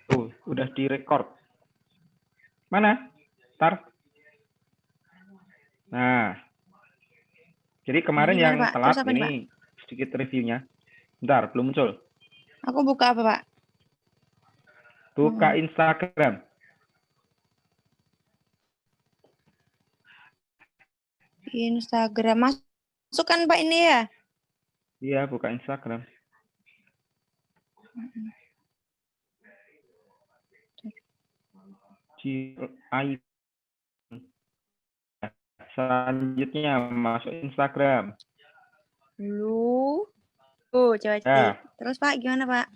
Tuh, udah direkord. Mana? Tar. Nah, jadi kemarin yang Pak? telat apa ini sedikit reviewnya. Bentar, belum muncul. Aku buka apa, Pak? Buka Instagram. Instagram. Masukkan Pak ini ya? Iya, buka Instagram. Selanjutnya masuk Instagram. Lu. Coba cek. Ya. Terus Pak, gimana Pak?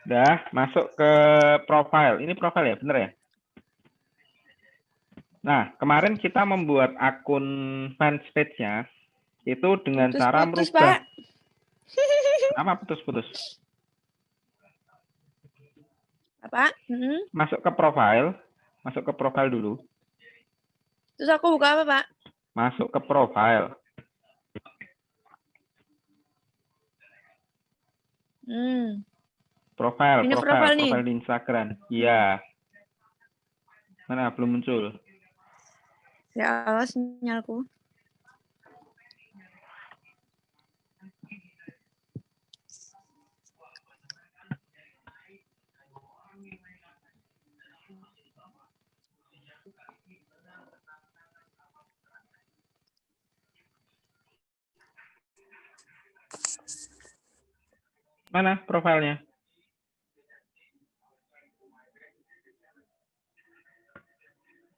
Udah, masuk ke profile. Ini profile ya, bener ya? Nah, kemarin kita membuat akun fanspage-nya itu dengan cara merubah. Pak. Apa putus-putus? Apa? Masuk ke profile dulu. Terus aku buka apa, Pak? Masuk ke profile. Profile di Instagram. Iya. Mana belum muncul? Ya Allah, sinyalku. Mana profilnya?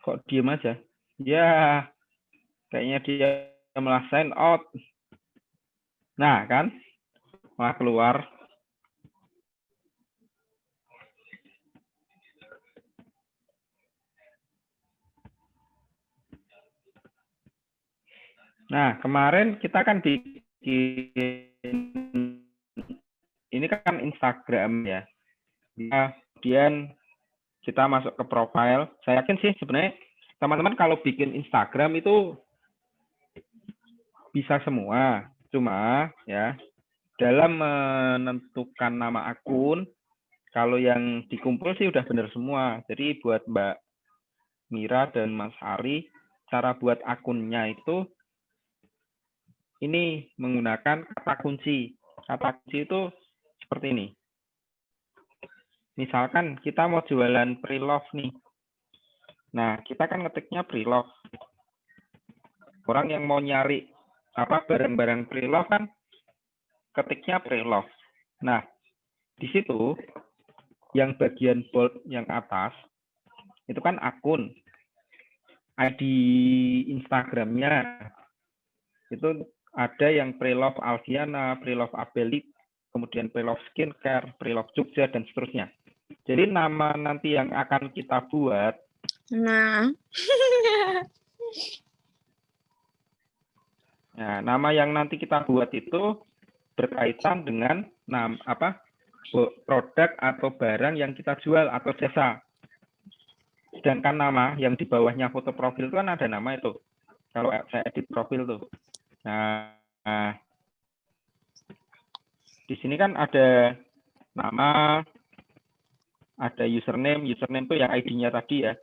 Kok diem aja? Ya, kayaknya dia malah sign out. Nah, kan? Malah keluar. Nah, kemarin kita kan bikin ini kan Instagram ya. Kemudian kita masuk ke profile. Saya yakin sih sebenarnya teman-teman kalau bikin Instagram itu bisa semua. Cuma ya dalam menentukan nama akun, kalau yang dikumpul sih udah benar semua. Jadi buat Mbak Mira dan Mas Ari, cara buat akunnya itu ini menggunakan kata kunci. Kata kunci itu seperti ini. Misalkan kita mau jualan pre-love nih. Nah, kita kan ngetiknya pre-love. Orang yang mau nyari apa barang-barang pre-love kan ketiknya pre-love. Nah, di situ yang bagian bold yang atas itu kan akun. ID Instagramnya itu ada yang pre-love Alfiana, pre-love Abelit, kemudian pre-love Skincare, pre-love Jogja, dan seterusnya. Jadi nama nanti yang akan kita buat. Nah, nama yang nanti kita buat itu berkaitan dengan produk atau barang yang kita jual atau jasa. Sedangkan nama yang di bawahnya foto profil itu kan ada nama itu. Kalau saya edit profil tuh. Nah, di sini kan ada nama, ada username itu yang ID-nya tadi ya.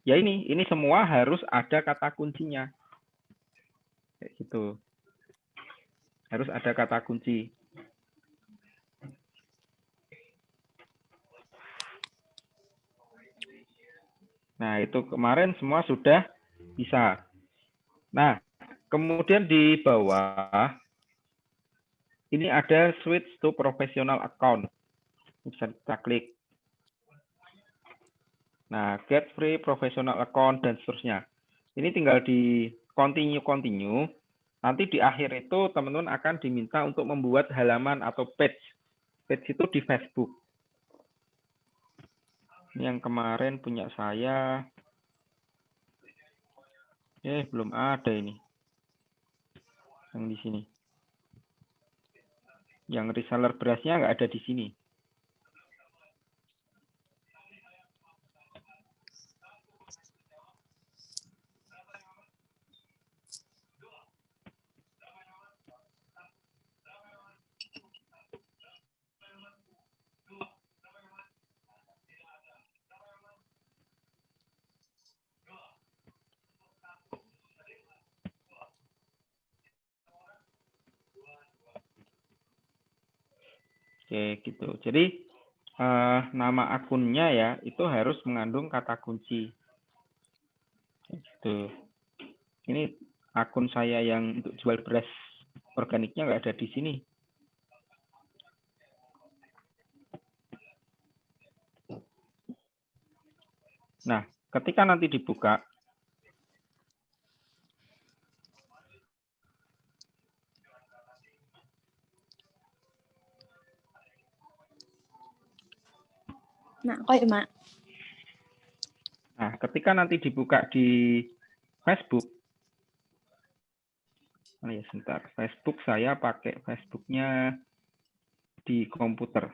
Ya ini semua harus ada kata kuncinya. Kayak gitu. Harus ada kata kunci. Nah, itu kemarin semua sudah bisa. Nah, kemudian di bawah ini ada switch to professional account. Bisa kita klik. Nah, get free professional account dan seterusnya. Ini tinggal di continue. Nanti di akhir itu teman-teman akan diminta untuk membuat halaman atau page. Page itu di Facebook. Ini yang kemarin punya saya. Belum ada ini. Yang di sini. Yang reseller berasnya nggak ada di sini. Oke, gitu. Jadi nama akunnya ya itu harus mengandung kata kunci. Gitu. Ini akun saya yang untuk jual beras organiknya nggak ada di sini. Nah, ketika nanti dibuka, Nah, kok Mak? nah ketika nanti dibuka di Facebook, oh ya sebentar, Facebook saya pakai Facebooknya di komputer.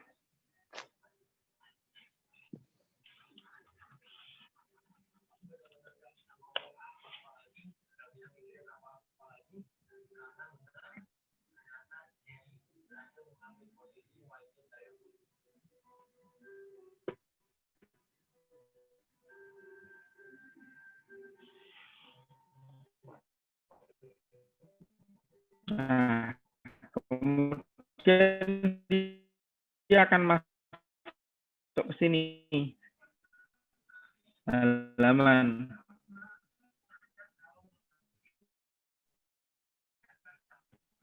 Nah, kemudian dia akan masuk ke sini halaman.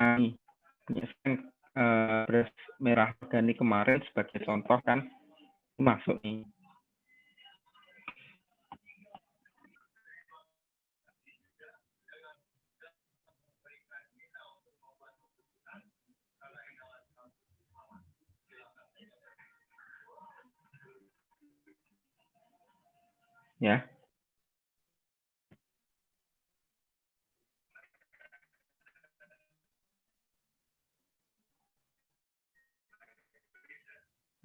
Nah, ini beras merah organik kemarin sebagai contoh kan masuk nih. Ya.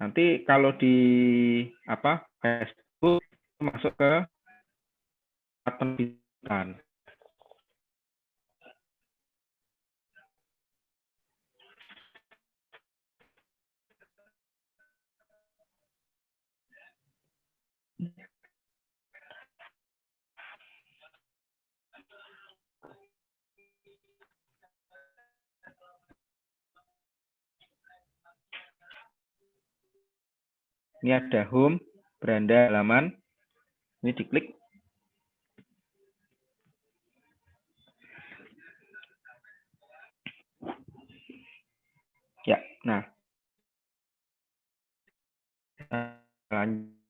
Nanti kalau di Facebook masuk ke penerbitan. Ini ada home, beranda halaman. Ini diklik. Ya, nah. Lanjut.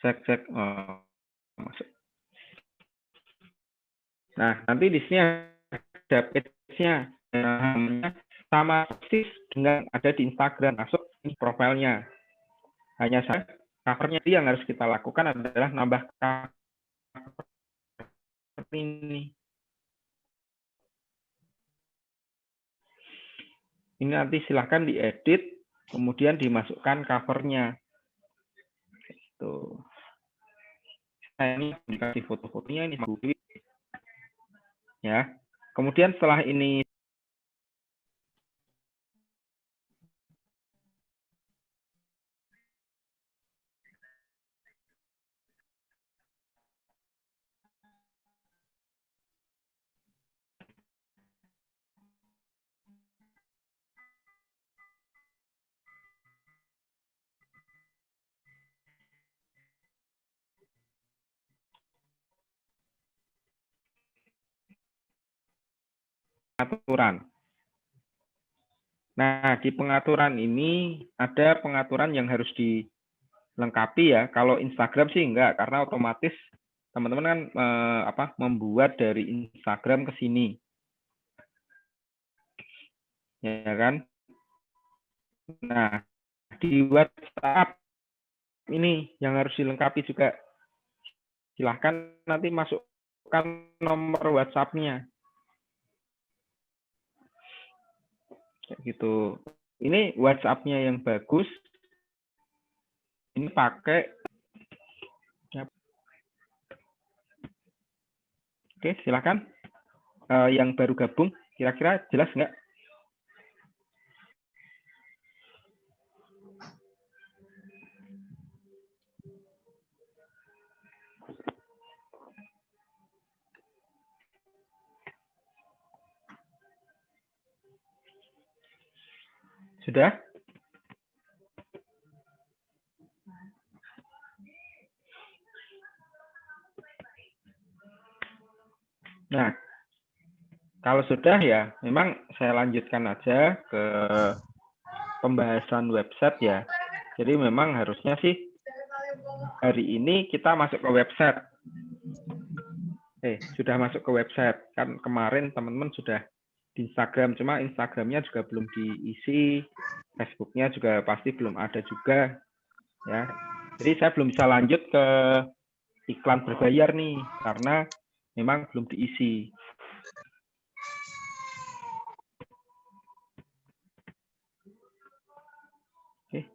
Cek. Oh, masuk. Nah, nanti di sini ada page-nya. Sama persis dengan ada di Instagram. Masuk di profilnya. Hanya saja covernya yang harus kita lakukan adalah nambah cover ini. Ini nanti silahkan diedit, kemudian dimasukkan covernya. Tuh. Nah, ini dikasih foto-fotonya ini ya. Kemudian setelah ini pengaturan. Nah, di pengaturan ini ada pengaturan yang harus dilengkapi ya. Kalau Instagram sih enggak, karena otomatis teman-teman kan membuat dari Instagram ke sini. Ya kan? Nah, di WhatsApp ini yang harus dilengkapi juga. Silahkan nanti masukkan nomor WhatsApp-nya. Kayak gitu. Ini WhatsApp-nya yang bagus. Ini pakai. Oke, silahkan. Yang baru gabung, kira-kira jelas nggak? Sudah? Nah, kalau sudah ya, memang saya lanjutkan aja ke pembahasan website ya. Jadi memang harusnya sih hari ini kita masuk ke website. Sudah masuk ke website. Kan kemarin teman-teman sudah di Instagram, cuma Instagramnya juga belum diisi, Facebooknya juga pasti belum ada juga. Ya, jadi saya belum bisa lanjut ke iklan berbayar nih, karena memang belum diisi.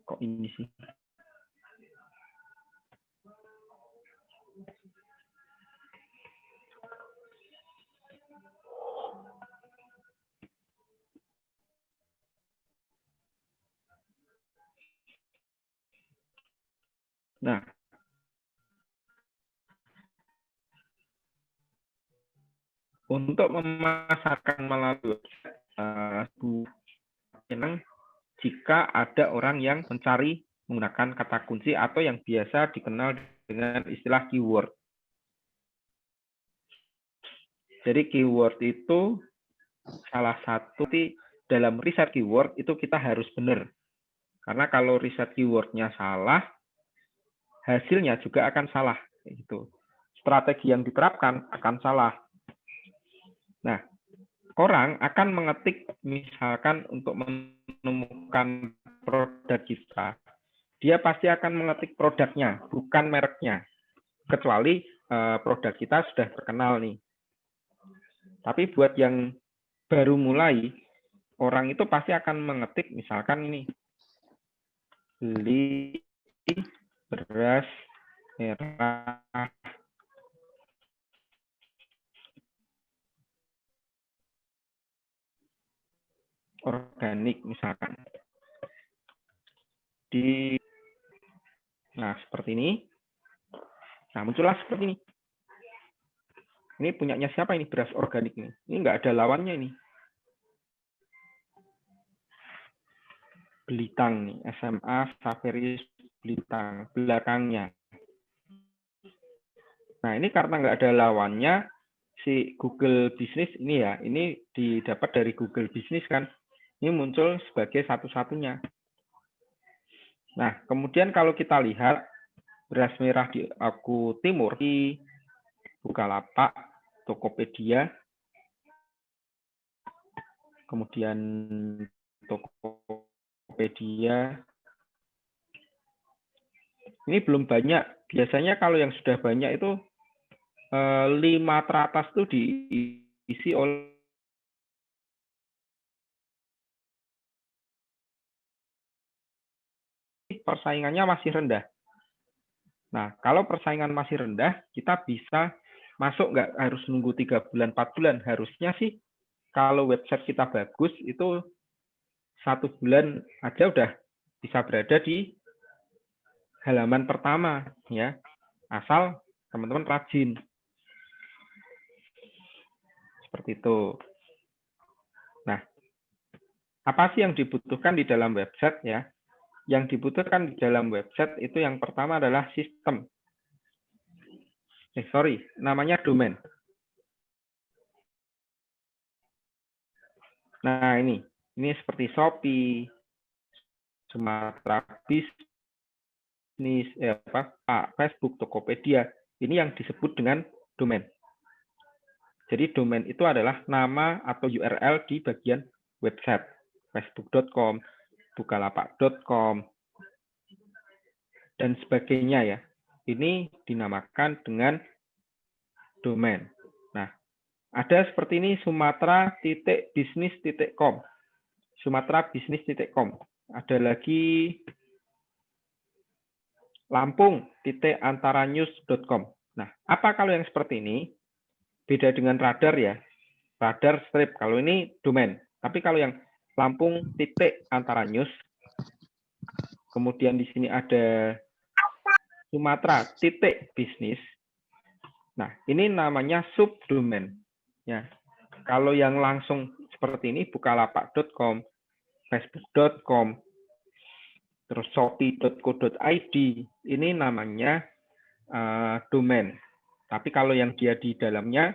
Kok ini sih? Nah, untuk memasarkan melalui jika ada orang yang mencari menggunakan kata kunci atau yang biasa dikenal dengan istilah keyword. Jadi keyword itu salah satu dalam riset keyword itu kita harus benar. Karena kalau riset keywordnya salah, hasilnya juga akan salah. Gitu. Strategi yang diterapkan akan salah. Nah, orang akan mengetik misalkan untuk menemukan produk kita, dia pasti akan mengetik produknya, bukan mereknya. Kecuali produk kita sudah terkenal nih. Tapi buat yang baru mulai, orang itu pasti akan mengetik misalkan ini, beli beras merah organik misalkan. Nah, seperti ini. Nah, muncullah seperti ini. Ini punyanya siapa ini beras organik nih? Ini nggak ada lawannya ini. Belitang nih, SMA Saverius Belitang belakangnya. Nah, ini karena nggak ada lawannya, si Google Business ini ya, ini didapat dari Google Business kan. Ini muncul sebagai satu-satunya. Nah, kemudian kalau kita lihat beras merah di Aku Timur, di Bukalapak, Tokopedia, kemudian Tokopedia, ini belum banyak. Biasanya kalau yang sudah banyak itu 5 teratas itu diisi oleh persaingannya masih rendah. Nah, kalau persaingan masih rendah, kita bisa masuk, nggak harus nunggu 3 bulan, 4 bulan. Harusnya sih kalau website kita bagus, itu 1 bulan aja udah bisa berada di halaman pertama, ya. Asal teman-teman rajin. Seperti itu. Nah, apa sih yang dibutuhkan di dalam website ya? Yang dibutuhkan di dalam website itu yang pertama adalah sistem. Namanya domain. Nah, ini seperti Shopee, Sumatera Bisnis, Facebook, Tokopedia. Ini yang disebut dengan domain. Jadi domain itu adalah nama atau URL di bagian website. Facebook.com, Bukalapak.com, dan sebagainya ya. Ini dinamakan dengan domain. Nah, ada seperti ini Sumatra.bisnis.com. Sumatrabisnis.com. Ada lagi Lampung.antaranews.com. Nah, apa kalau yang seperti ini? Beda dengan radar ya. Radar strip. Kalau ini domain. Tapi kalau yang Lampung.antaranews, kemudian di sini ada Sumatra.bisnis. Nah, ini namanya subdomain. Ya. Kalau yang langsung seperti ini Bukalapak.com, facebook.com, terus shopee.co.id, ini namanya domain. Tapi kalau yang dia di dalamnya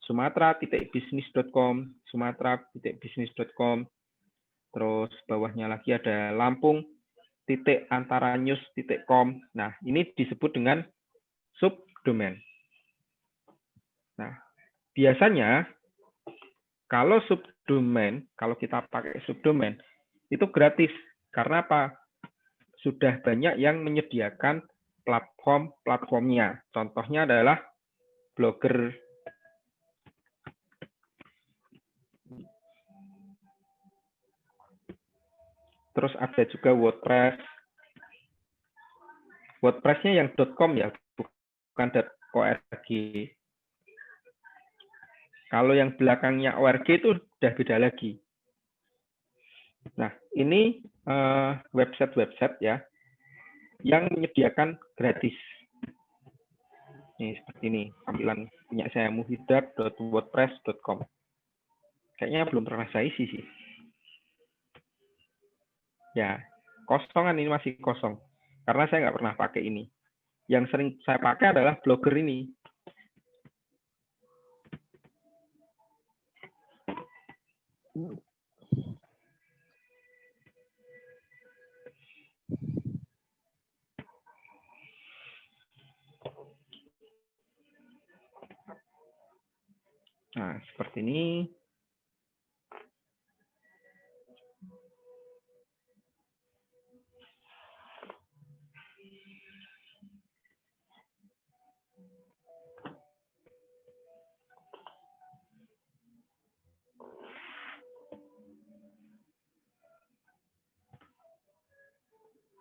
sumatra.bisnis.com, sumatra.bisnis.com, terus bawahnya lagi ada lampung.antaranews.com. Nah, ini disebut dengan subdomain. Nah, biasanya kalau subdomain, kalau kita pakai subdomain, itu gratis. Karena apa? Sudah banyak yang menyediakan platformnya. Contohnya adalah Blogger. Terus ada juga WordPress. WordPress-nya yang .com ya, bukan .org. Kalau yang belakangnya org itu udah beda lagi. Nah, ini website-website ya yang menyediakan gratis. Ini seperti ini, tampilan punya saya muhidat.wordpress.com. Kayaknya belum pernah saya isi sih. Ya, kosongan ini masih kosong. Karena saya nggak pernah pakai ini. Yang sering saya pakai adalah Blogger ini. Nah, seperti ini.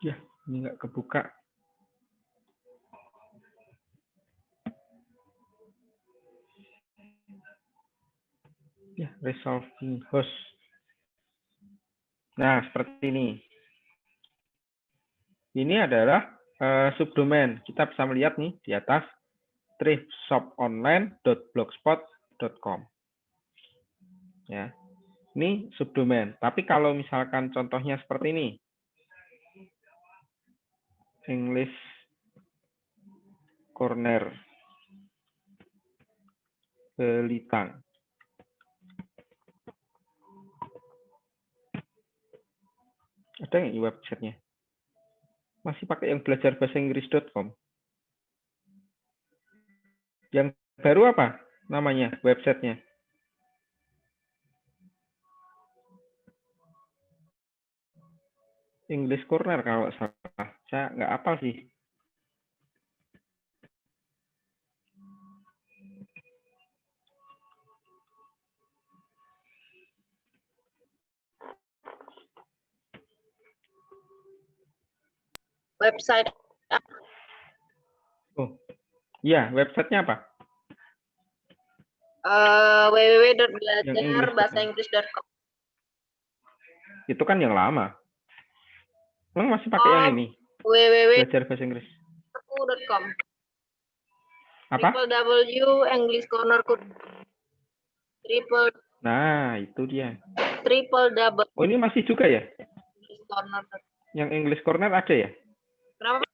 Ya, ini nggak kebuka. Ya, resolving host. Nah, seperti ini. Ini adalah subdomain. Kita bisa melihat nih di atas thriftshoponline.blogspot.com. Ya, ini subdomain. Tapi kalau misalkan contohnya seperti ini, English Corner Belitang. Ada nggak websitenya? Masih pakai yang belajarbahasainggris.com. Yang baru apa namanya websitenya? English Corner kalau salah. Saya nggak hafal sih. Website. Oh, iya, websitenya apa? www.belajarbahasainggris.com. Itu kan yang lama. Emang masih pakai yang ini? Belajar bahasa Inggris. www.com. Apa? www.englishcorner. Nah, itu dia. Triple. Oh, ini masih juga ya? Corner. Yang English Corner ada ya? Kenapa?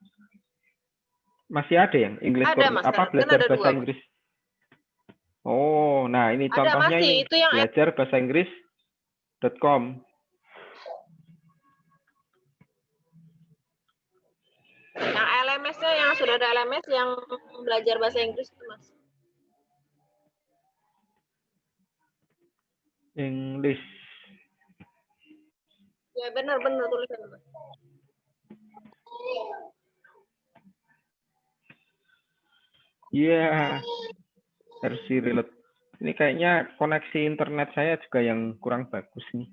Masih ada yang English Ada, Corner. Mas. Apa Kan belajar ada bahasa dua. Inggris? Oh, nah ini Ada, contohnya masih. ini. Itu yang belajarbahasainggris.com. Yang LMS-nya, yang sudah ada LMS yang belajar bahasa Inggris itu, Mas. English. Ya, benar tulisan, Mas. Iya. Versi relate. Ini kayaknya koneksi internet saya juga yang kurang bagus nih.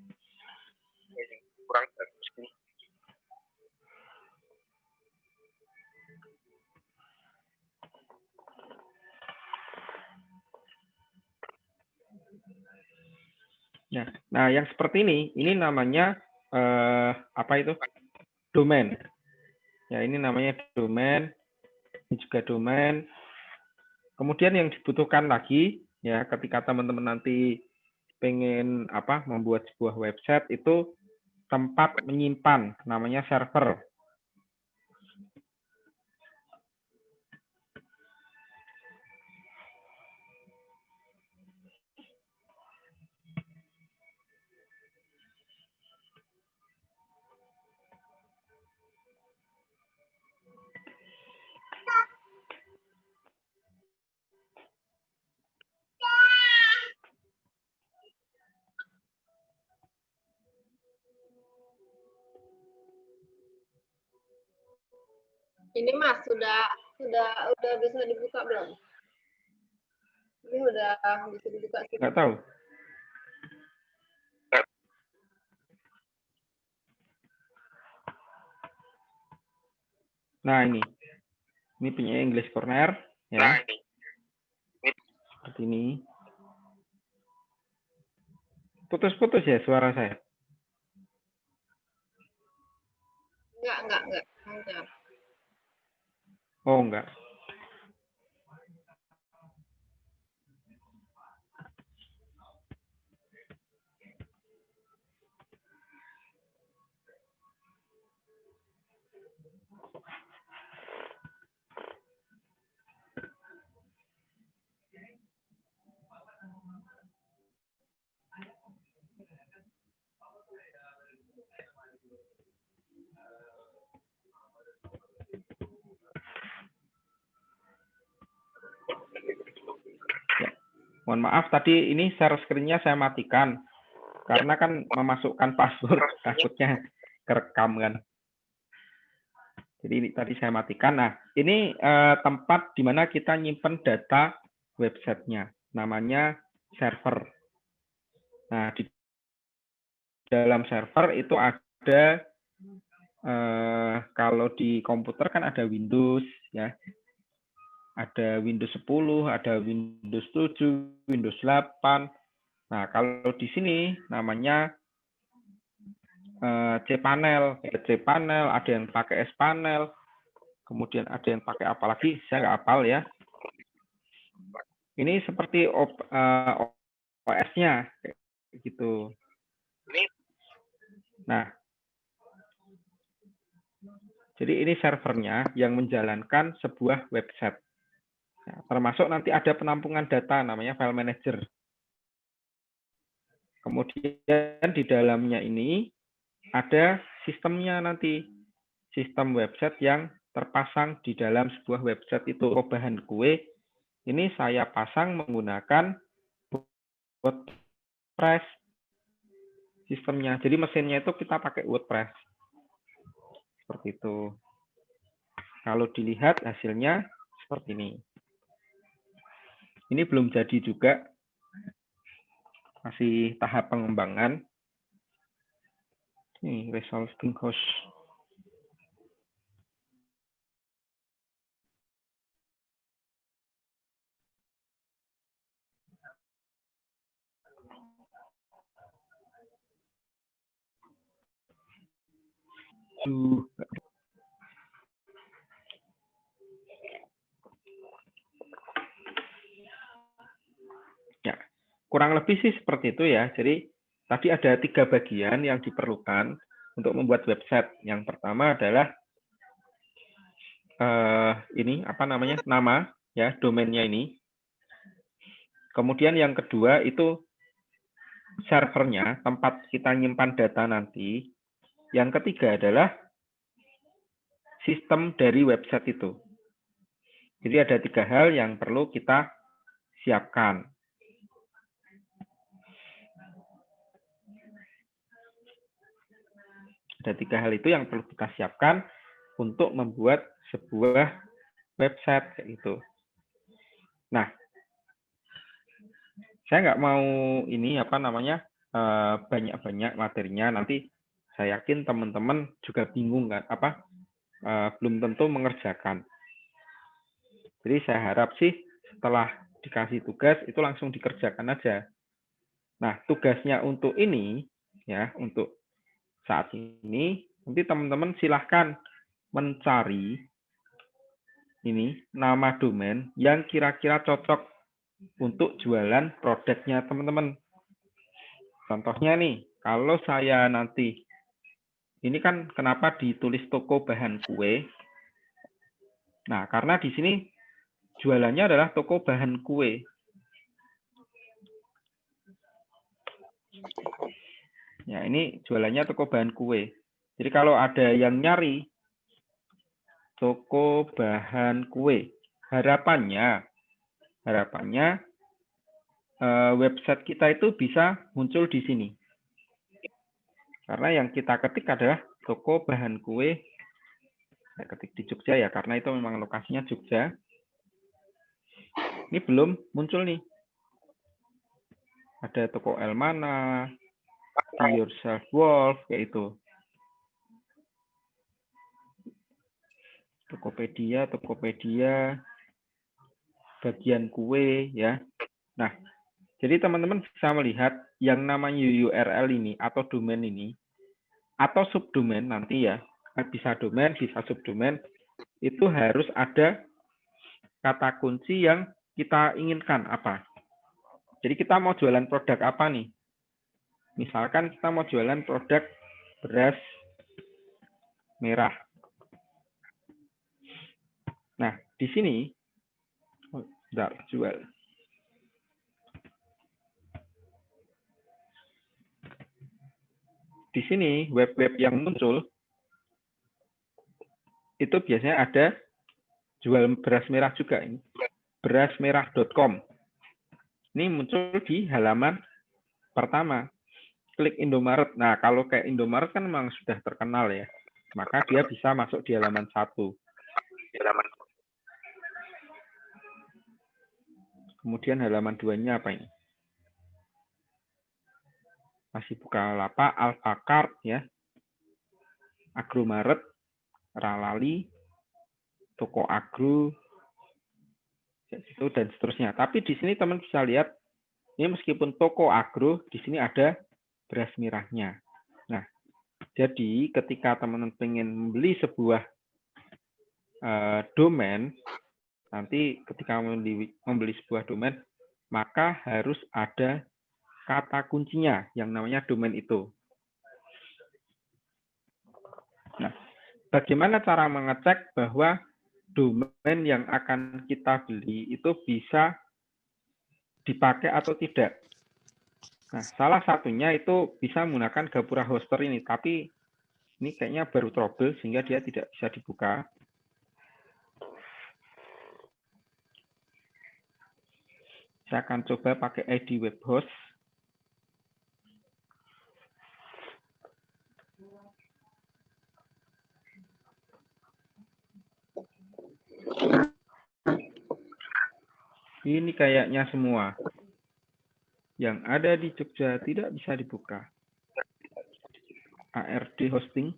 Nah, yang seperti ini namanya apa itu? Domain. Ya, ini namanya domain. Ini juga domain. Kemudian yang dibutuhkan lagi, ya, ketika teman-teman nanti pengen membuat sebuah website itu tempat menyimpan, namanya server. Ini Mas sudah bisa dibuka belum? Ini udah bisa dibuka sih. Nggak tahu. Nah, ini punya English Corner, ya. Seperti ini. Putus-putus ya suara saya. Enggak. Oh, enggak. Mohon maaf, tadi ini share screen-nya saya matikan. Karena kan memasukkan password, takutnya kerekam kan. Jadi ini tadi saya matikan. Nah, ini tempat di mana kita nyimpen data websitenya. Namanya server. Nah, di dalam server itu ada, kalau di komputer kan ada Windows, ya. Ada Windows 10, ada Windows 7, Windows 8. Nah, kalau di sini namanya cPanel, cPanel, ada yang pakai sPanel, kemudian ada yang pakai apa lagi, saya nggak hafal ya. Ini seperti OS-nya, gitu. Nah, jadi ini servernya yang menjalankan sebuah website. Nah, termasuk nanti ada penampungan data, namanya file manager. Kemudian di dalamnya ini ada sistemnya nanti, sistem website yang terpasang di dalam sebuah website itu. Bahan kue ini saya pasang menggunakan WordPress sistemnya. Jadi mesinnya itu kita pakai WordPress. Seperti itu. Kalau dilihat hasilnya seperti ini. Ini belum jadi juga. Masih tahap pengembangan. Ini resolving host. Ya, kurang lebih sih seperti itu ya. Jadi tadi ada 3 bagian yang diperlukan untuk membuat website. Yang pertama adalah ini apa namanya, nama ya, domainnya ini. Kemudian yang kedua itu servernya, tempat kita nyimpan data nanti. Yang ketiga adalah sistem dari website itu. Jadi ada 3 hal yang perlu kita siapkan. Ada 3 hal itu yang perlu kita siapkan untuk membuat sebuah website kayak gitu. Nah, saya nggak mau ini apa namanya banyak-banyak materinya, nanti saya yakin teman-teman juga bingung kan, belum tentu mengerjakan. Jadi saya harap sih setelah dikasih tugas itu langsung dikerjakan aja. Nah, tugasnya untuk ini ya, untuk saat ini nanti teman-teman silahkan mencari ini nama domain yang kira-kira cocok untuk jualan produknya teman-teman. Contohnya nih, kalau saya nanti ini kan kenapa ditulis toko bahan kue? Nah, karena di sini jualannya adalah toko bahan kue. Ya, ini jualannya toko bahan kue. Jadi kalau ada yang nyari toko bahan kue, harapannya website kita itu bisa muncul di sini. Karena yang kita ketik adalah toko bahan kue. Saya ketik di Jogja ya, karena itu memang lokasinya Jogja. Ini belum muncul nih. Ada toko Elmana, Do Yourself Wolf, kayak itu. Tokopedia, bagian kue, ya. Nah, jadi teman-teman bisa melihat yang namanya URL ini atau domain ini, atau subdomain nanti ya, bisa domain, bisa subdomain, itu harus ada kata kunci yang kita inginkan apa. Jadi kita mau jualan produk apa nih? Misalkan kita mau jualan produk beras merah. Nah, di sini, jual. Di sini, web-web yang muncul, itu biasanya ada jual beras merah juga. Ini berasmerah.com. Ini muncul di halaman pertama. Klik Indomaret. Nah, kalau kayak Indomaret kan memang sudah terkenal ya. Maka dia bisa masuk di halaman 1. Kemudian halaman 2-nya apa ini? Masih Bukalapak, Alfakart ya. Agromaret, Ralali, Toko Agro, dan seterusnya. Tapi di sini teman bisa lihat, ini meskipun Toko Agro, di sini ada beras merahnya. Nah, jadi ketika teman-teman pengen membeli sebuah domain, nanti ketika membeli sebuah domain, maka harus ada kata kuncinya yang namanya domain itu. Nah, bagaimana cara mengecek bahwa domain yang akan kita beli itu bisa dipakai atau tidak? Nah, salah satunya itu bisa menggunakan Gapura Hoster ini, tapi ini kayaknya baru trouble sehingga dia tidak bisa dibuka. Saya akan coba pakai ID web host. Ini kayaknya semua yang ada di Jogja tidak bisa dibuka. ARD hosting.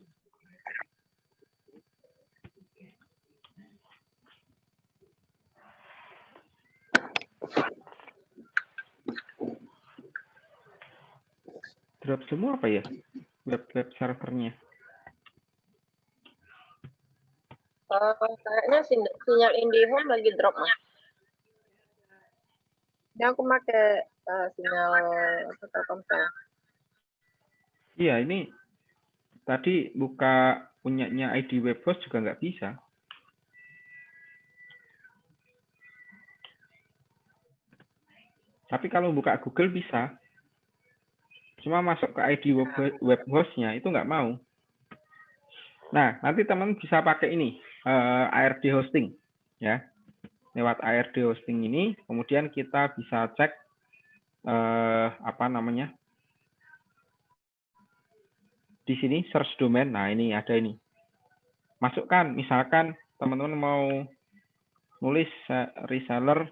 Drop semua apa ya? Web servernya. Kayaknya sinyal IndiHome lagi drop, Mas. Ya, aku pakai sinyal Telkomsel. Iya, ini tadi buka punyanya ID web host juga nggak bisa. Tapi kalau buka Google bisa. Cuma masuk ke ID web host-nya itu nggak mau. Nah, nanti teman bisa pakai ini, ARD hosting. Ya. Lewat ARD hosting ini, kemudian kita bisa cek, di sini search domain. Nah, ini ada ini. Masukkan, misalkan teman-teman mau nulis reseller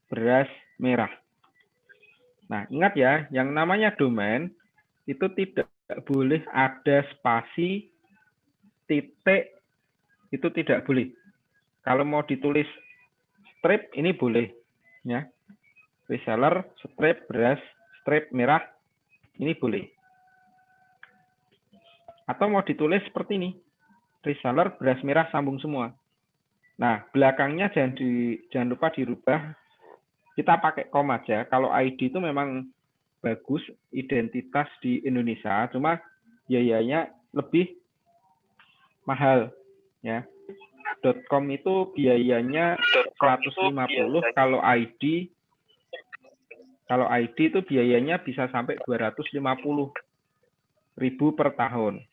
beras merah. Nah, ingat ya, yang namanya domain itu tidak boleh ada spasi, titik, itu tidak boleh. Kalau mau ditulis strip, ini boleh. Ya. Reseller, strip, beras, strip, merah, ini boleh. Atau mau ditulis seperti ini, reseller, beras merah, sambung semua. Nah, belakangnya jangan lupa dirubah. Kita pakai kom aja. Kalau ID itu memang bagus, identitas di Indonesia, cuma biayanya lebih mahal ya. .com itu biayanya 150, kalau ID itu biayanya bisa sampai 250.000 per tahun.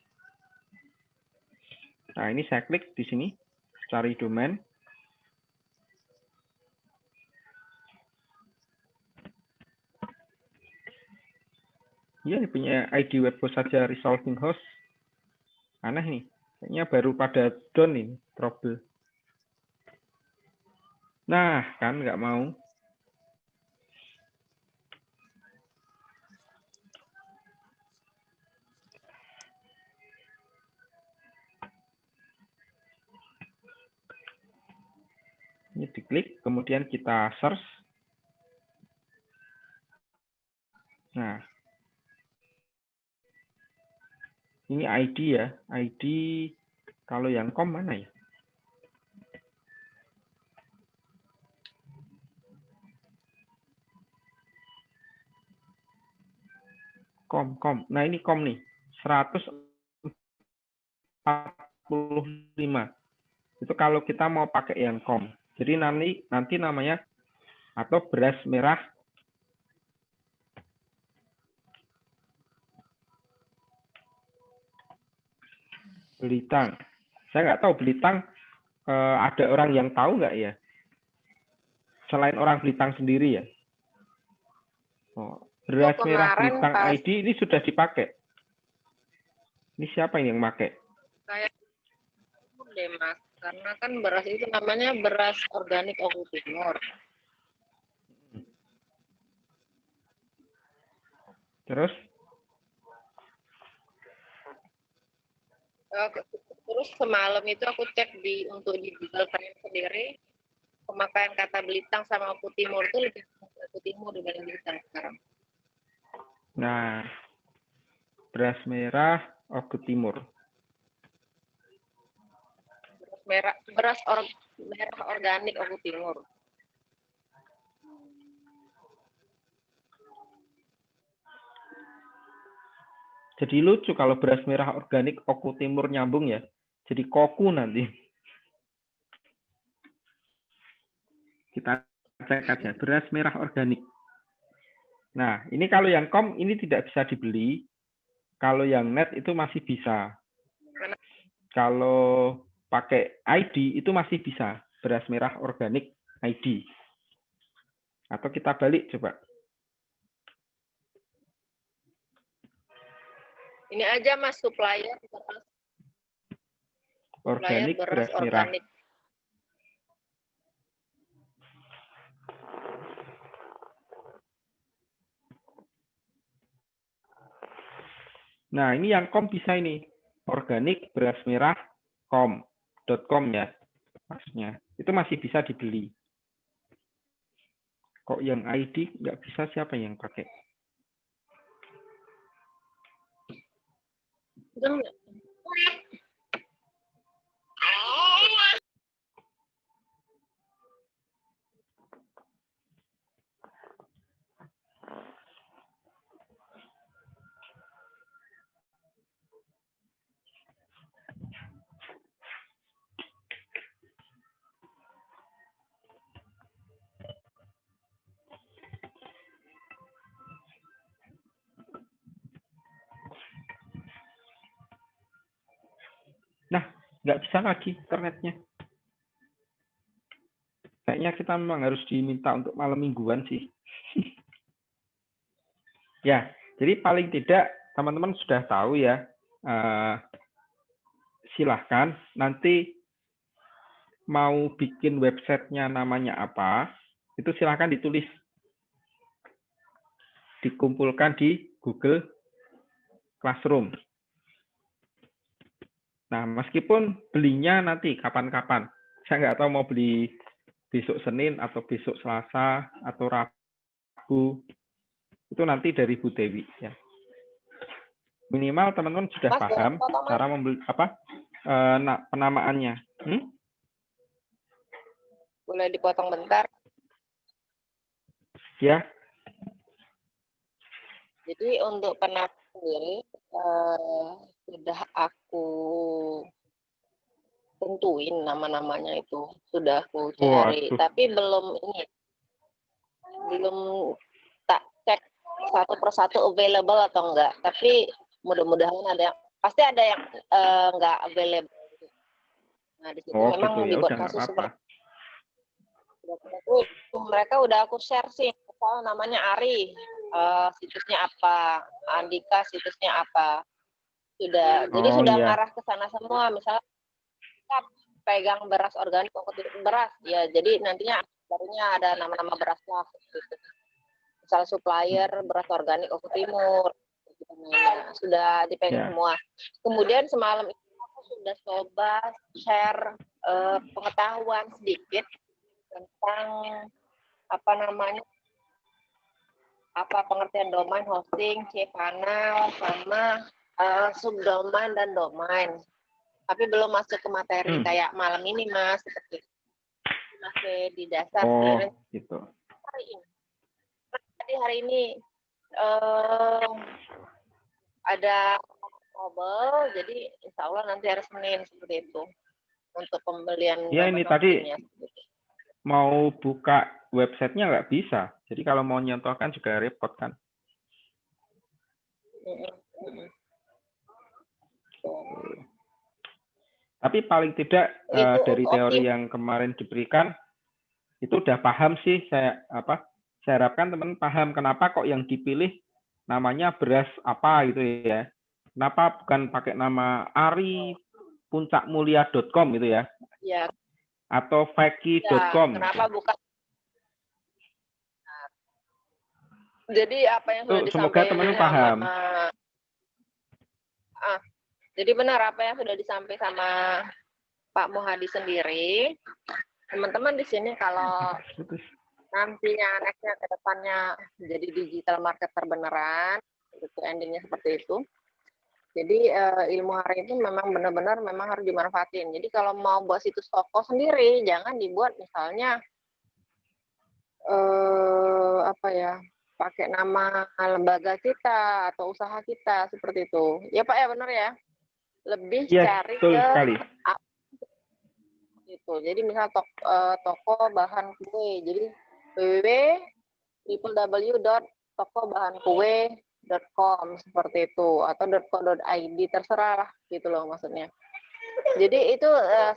Nah, ini saya klik di sini, cari domain. Iya, punya ID web host saja resolving host. Aneh nih, kayaknya baru pada down ini, trouble. Nah, kan nggak mau. Ini diklik, kemudian kita search. Nah, ini ID ya. ID kalau yang com mana ya? Com. Nah, ini com nih. 145. Itu kalau kita mau pakai yang com. Jadi nanti namanya atau beras merah Belitang. Saya nggak tahu Belitang ada orang yang tahu nggak ya? Selain orang Belitang sendiri ya. Oh, beras merah Belitang ID ini sudah dipakai. Ini siapa yang pakai? Kayak deh Mas, karena kan beras itu namanya beras organik Oku Timur. Terus? Terus semalam itu aku cek untuk di Google Trends sendiri, pemakaian kata Belitang sama Oku Timur itu lebih Oku Timur dibanding Belitang sekarang. Nah, beras merah Oku Timur. Merah organik Oku Timur. Jadi lucu kalau beras merah organik Oku Timur nyambung ya. Jadi koku nanti. Kita cek aja beras merah organik. Nah, ini kalau yang com ini tidak bisa dibeli. Kalau yang net itu masih bisa. Kalau pakai ID itu masih bisa. Beras merah organik ID. Atau kita balik coba. Ini aja Mas, supplier Organik beras merah. Organik. Nah, ini yang com bisa ini. Organik beras merah .com ya. Maksudnya. Itu masih bisa dibeli. Kok yang ID nggak bisa, siapa yang pakai? Nah, nggak bisa lagi internetnya. Kayaknya kita memang harus diminta untuk malam mingguan sih. Ya, jadi paling tidak teman-teman sudah tahu ya. Silahkan nanti mau bikin websitenya namanya apa, itu silahkan ditulis. Dikumpulkan di Google Classroom. Nah, meskipun belinya nanti kapan-kapan. Saya nggak tahu mau beli besok Senin atau besok Selasa atau Rabu. Itu nanti dari Bu Dewi ya. Minimal teman-teman sudah paham cara membeli penamaannya. Boleh dipotong bentar. Ya. Jadi untuk penamaan sendiri sudah aku tentuin nama-namanya itu, sudah aku cari, Waduh. tapi belum tak cek satu persatu available atau enggak. Tapi mudah-mudahan ada yang, pasti ada yang enggak available. Nah di situ Oh memang gitu, ya dibuat udah nggak kasus apa-apa. seperti itu. Mereka udah aku share sih, misalnya namanya Ari, situsnya apa, Andika situsnya apa, jadi Oh sudah iya, ngarah ke sana semua. Misalnya kita pegang beras organik beras, ya jadi nantinya barunya ada nama-nama beras lah. Gitu. Misal supplier beras organik Oku Timur, gitu. Nah, sudah dipegang ya. semua. Kemudian semalam itu aku sudah coba share pengetahuan sedikit tentang apa namanya, apa pengertian domain, hosting, cPanel, sama subdomain dan domain. Tapi belum masuk ke materi kayak malam ini, Mas. Seperti masih di dasar Oh sih. gitu. Hari ini ada mobile, jadi insya Allah nanti hari Senin seperti itu untuk pembelian Ya ini domain tadi hostingnya. mau buka websitenya nggak bisa. Jadi kalau mau nyontohkan juga repot kan. Tapi paling tidak dari teori yang kemarin diberikan itu udah paham sih saya harapkan teman paham kenapa kok yang dipilih namanya beras apa gitu ya. Kenapa bukan pakai nama ari.puncakmulia.com gitu ya. Ya. Atau faki.com. Ya, kenapa bukan? Jadi apa yang sudah semoga disampaikan teman paham. Jadi benar apa yang sudah disampaikan sama Pak Muhadi sendiri. Teman-teman di sini kalau nantinya nextnya ke depannya jadi digital marketer beneran, itu endingnya seperti itu. Jadi ilmu hari itu memang benar-benar memang harus dimanfaatin. Jadi kalau mau buat situs toko sendiri, jangan dibuat misalnya pakai nama lembaga kita atau usaha kita seperti itu. Ya Pak ya, benar ya. Lebih cari betul ke sekali. Gitu. Jadi misal toko bahan kue. Jadi www.tokobahankue.com seperti itu, atau .co.id, terserah lah gitu loh maksudnya. Jadi itu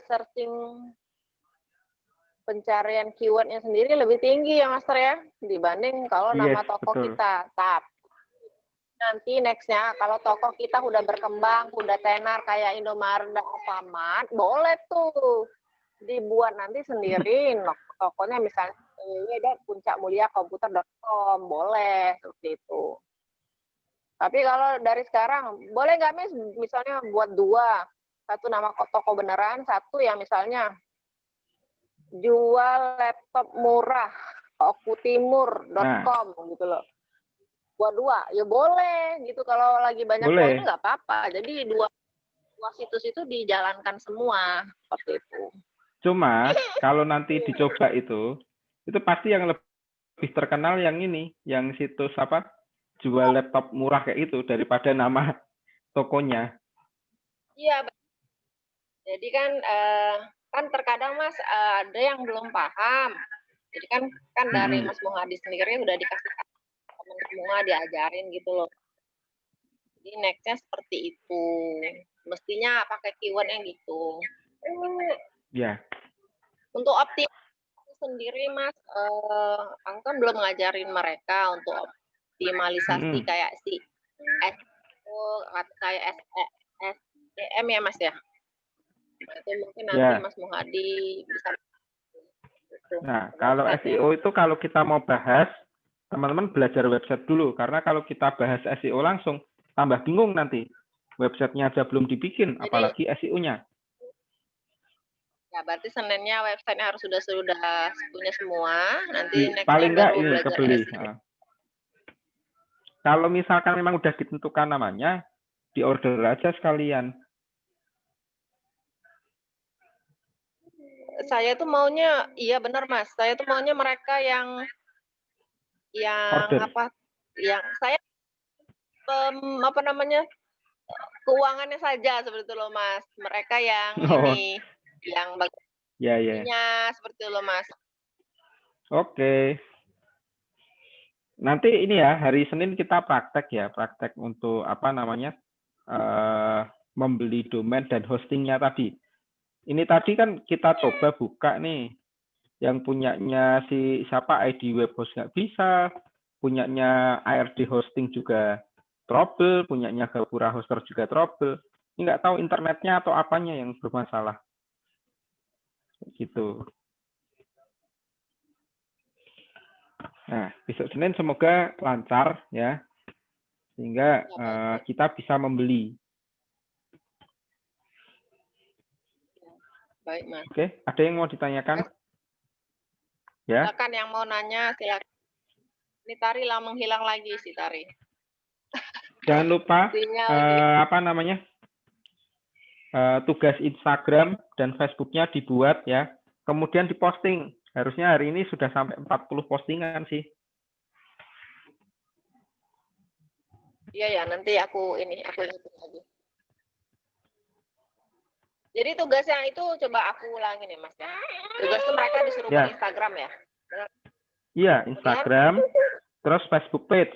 searching pencarian keywordnya sendiri lebih tinggi ya Master ya, dibanding kalau nama toko kita. Nanti nextnya kalau toko kita udah berkembang, udah tenar kayak Indomaret dan Alfamart, boleh tuh dibuat nanti sendiri tokonya, misalnya www.puncakmuliakomputer.com, boleh seperti itu. Tapi kalau dari sekarang boleh nggak misalnya buat dua, satu nama toko beneran, satu yang misalnya jual laptop murah okutimur.com gitu loh. Buat dua ya boleh gitu, kalau lagi banyak poinnya nggak apa-apa. Jadi dua situs itu dijalankan semua seperti itu. Cuma kalau nanti dicoba itu pasti yang lebih terkenal yang ini, yang situs jual laptop murah kayak itu daripada nama tokonya. Iya. Jadi kan terkadang Mas ada yang belum paham. Jadi kan dari Mas Muhadi sendiri udah dikasih teman semua, diajarin gitu loh. Jadi nextnya seperti itu. Mestinya pakai keyword yang gitu. Ya. Untuk optimalisasi sendiri Mas, aku kan belum ngajarin mereka untuk optimalisasi kayak kayak SEM ya Mas ya. Nanti mungkin nanti Mas Muhadi bisa. Nah, kalau SEO itu kalau kita mau bahas, teman-teman belajar website dulu. Karena kalau kita bahas SEO langsung, tambah bingung nanti. Websitenya aja belum dibikin, apalagi SEO-nya. Ya, berarti Seninnya websitenya harus sudah punya semua. Nanti paling nggak ini belajar kebeli. SEO. Kalau misalkan memang udah ditentukan namanya, diorder aja sekalian. Saya tuh maunya, iya benar Mas, saya tuh maunya mereka yang order. Yang saya keuangannya saja seperti itu loh, Mas. Mereka yang Oh, ini, yang ya ya. bagiannya seperti itu loh, Mas. Oke. Nanti ini ya, hari Senin kita praktek untuk apa namanya? Membeli domain dan hostingnya tadi. Ini tadi kan kita coba buka nih, yang punyanya si siapa ID web host nggak bisa, punyanya ARD hosting juga trouble, punyanya Gapura hoster juga trouble. Ini nggak tahu internetnya atau apanya yang bermasalah. Gitu. Nah, besok Senin semoga lancar ya, sehingga kita bisa membeli. Baik, Mas. Oke, ada yang mau ditanyakan? Ya. Silakan yang mau nanya, silakan. Ini Tari lah menghilang lagi si Tari. Jangan lupa Sinyal apa namanya? Tugas Instagram dan Facebooknya dibuat ya, kemudian diposting. Harusnya hari ini sudah sampai 40 postingan sih. Iya ya, nanti aku hitung lagi. Jadi tugasnya itu coba aku ulangin ya, Mas. Tugas itu mereka disuruh buat Instagram ya? Iya, Instagram, terus Facebook page.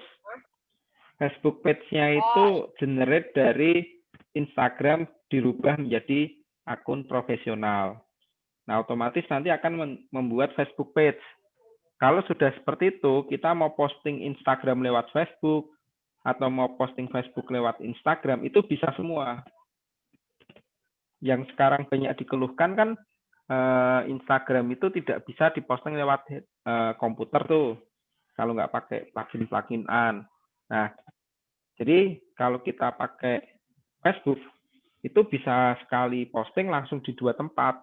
Facebook page-nya itu generate dari Instagram dirubah menjadi akun profesional. Nah, otomatis nanti akan membuat Facebook page. Kalau sudah seperti itu, kita mau posting Instagram lewat Facebook, atau mau posting Facebook lewat Instagram, itu bisa semua. Yang sekarang banyak dikeluhkan kan, Instagram itu tidak bisa diposting lewat komputer tuh, kalau nggak pakai plugin-pluginan. Nah, jadi kalau kita pakai Facebook, itu bisa sekali posting langsung di 2 tempat.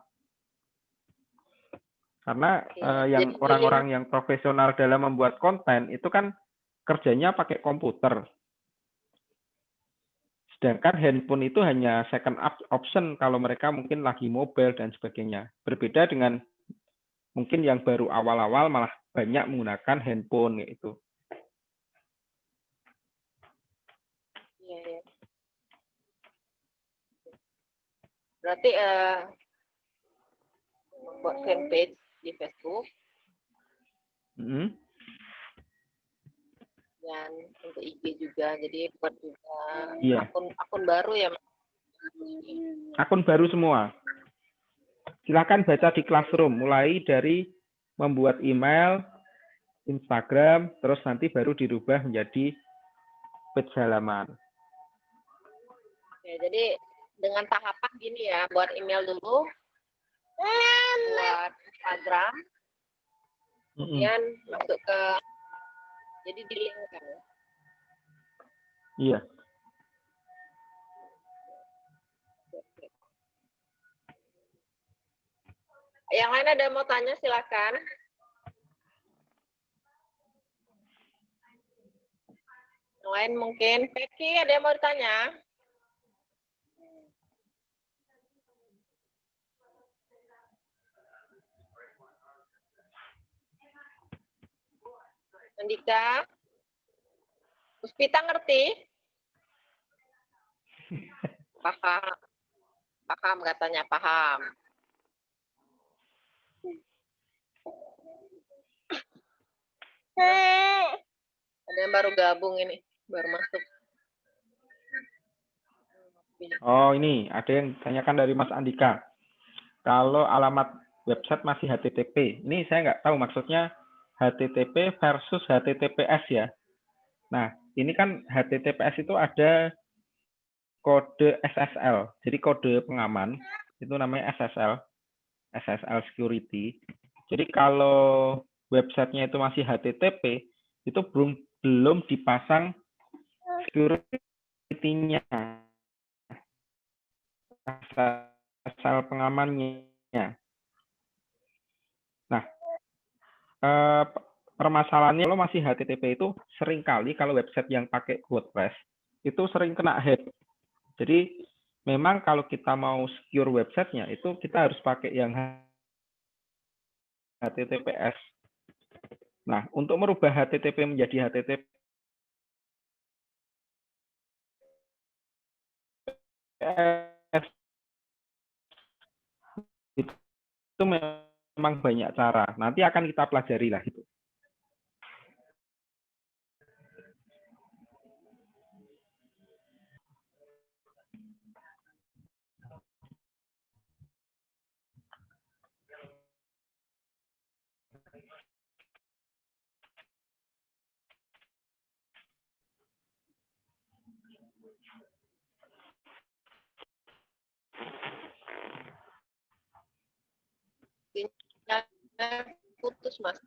Karena yang orang-orang yang profesional dalam membuat konten itu kan kerjanya pakai komputer. Sedangkan handphone itu hanya second option kalau mereka mungkin lagi mobile dan sebagainya. Berbeda dengan mungkin yang baru awal-awal malah banyak menggunakan handphone gitu. Iya. Berarti membuat fanpage di Facebook. Dan untuk IG juga, jadi buat juga akun baru ya, Mas? Akun baru semua. Silakan baca di Classroom, mulai dari membuat email, Instagram, terus nanti baru dirubah menjadi page halaman. Ya, jadi dengan tahapan gini ya, buat email dulu, buat Instagram, kemudian masuk ke, jadi di link kan ya? Iya. Yang lain ada mau tanya silakan. Yang lain mungkin. Peki, ada yang mau ditanya? Andika? Puspita ngerti? Paham. Paham katanya, paham. Ada yang baru gabung ini, baru masuk. Oh, ini ada yang tanyakan dari Mas Andika. Kalau alamat website masih HTTP, ini saya nggak tahu maksudnya HTTP versus HTTPS ya. Nah, ini kan HTTPS itu ada kode SSL, jadi kode pengaman, itu namanya SSL security. Jadi kalau websitenya itu masih HTTP, itu belum dipasang security-nya, SSL pengamannya. Nah, permasalahannya kalau masih HTTP itu seringkali kalau website yang pakai WordPress itu sering kena hack. Jadi memang kalau kita mau secure websitenya itu kita harus pakai yang HTTPS. Nah, untuk merubah HTTP menjadi HTTP itu memang banyak cara. Nanti akan kita pelajari lah itu. Putus, Mas.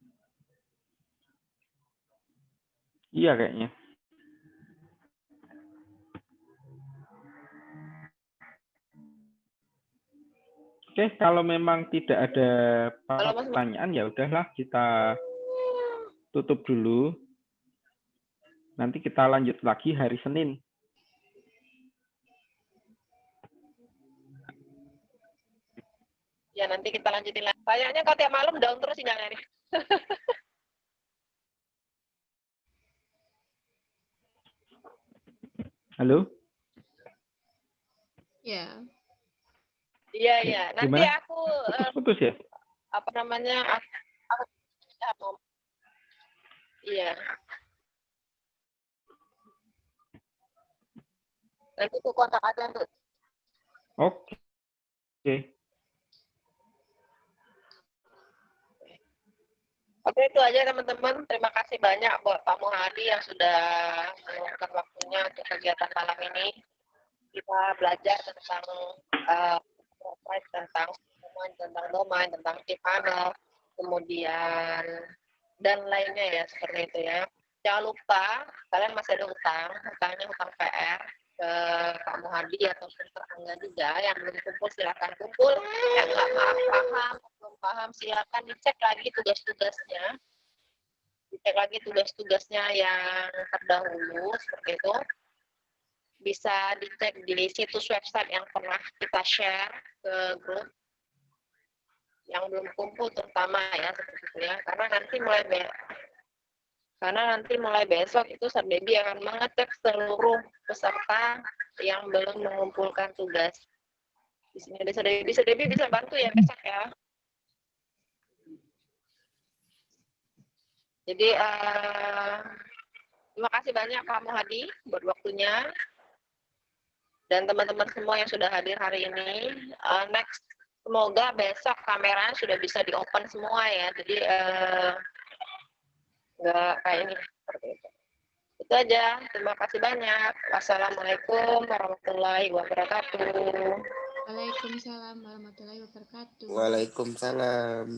Iya kayaknya. Oke, kalau memang tidak ada pertanyaan ya udahlah kita tutup dulu. Nanti kita lanjut lagi hari Senin. Ya, nanti kita lanjutin lagi. Kayaknya kalau tiap malam down terus sinyalnya nih. Halo? Ya. Iya, iya. Nanti Gimana? aku Putus-putus ya? apa namanya? Iya. Nanti aku kontak aja tuh. Oke. Oke, itu aja teman-teman. Terima kasih banyak buat Pak Muhadi yang sudah meluangkan waktunya untuk kegiatan malam ini. Kita belajar tentang tentang domain, tentang cipano, kemudian dan lainnya ya seperti itu ya. Jangan lupa kalian masih ada hutangnya hutang PR ke Pak Muhadi atau tetangga juga yang belum kumpul silakan kumpul, yang nggak belum paham silakan dicek lagi tugas-tugasnya yang terdahulu seperti itu. Bisa dicek di situs website yang pernah kita share ke grup yang belum kumpul terutama ya seperti itu ya, karena nanti mulai besok itu Sardebi akan mengecek seluruh peserta yang belum mengumpulkan tugas. Di sini ada Sardebi bisa bantu ya besok ya. Jadi terima kasih banyak Pak Muhadi buat waktunya dan teman-teman semua yang sudah hadir hari ini. Next, semoga besok kameranya sudah bisa di open semua ya. Jadi nggak kayak ini seperti itu. Itu aja. Terima kasih banyak. Wassalamualaikum warahmatullahi wabarakatuh. Waalaikumsalam warahmatullahi wabarakatuh. Waalaikumsalam.